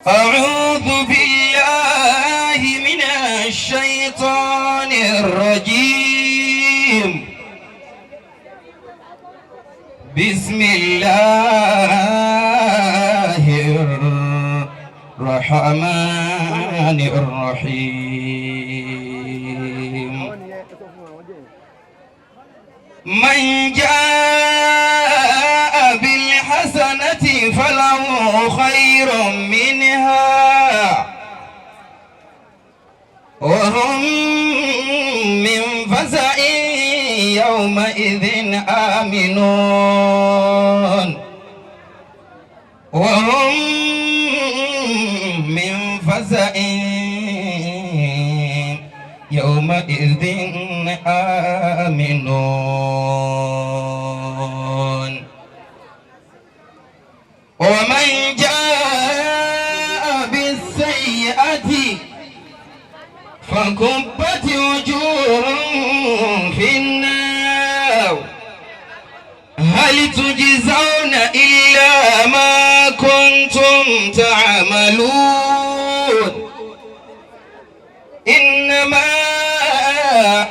أعوذ بالله من الشيطان الرجيم. بسم الله الرحمن الرحيم. من جاء بالحسنة فله خير منها وهم من فزع يومئذ آمنون وهم من فزع يومئذ آمنون. ومن جاء بالسيئة فكبت وجوههم في النار هل تجزون إلا ما كنتم تعملون. إنما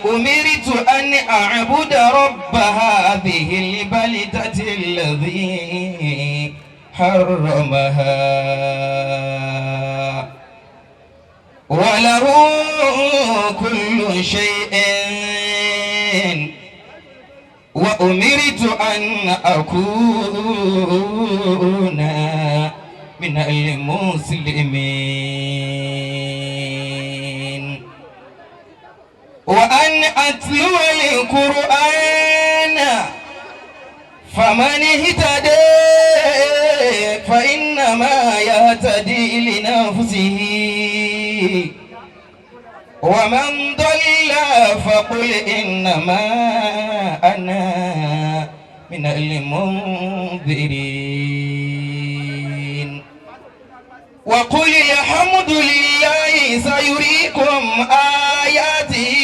أمرت أن أعبد رب هذه البلدة الذي حرمها وله كل شيء وأمرت أن أكون من المسلمين وأن أتلو القرآن فمن اهتدى فإنما يهتدي لنفسه ومن ضل فقل إنما أنا من المنذرين. وقل الحمد لله سيريكم آياته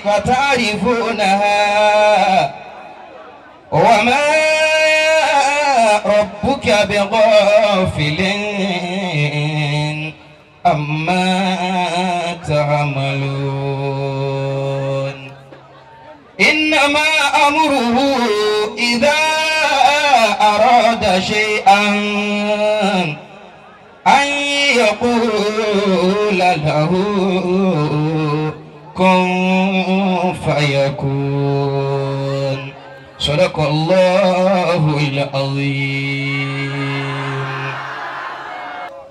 فتعرفونها وما ربك بغافل أما تعملون. إنما أمره إذا أراد شيئا أن يقول له كن فيكون. صدق الله العظيم.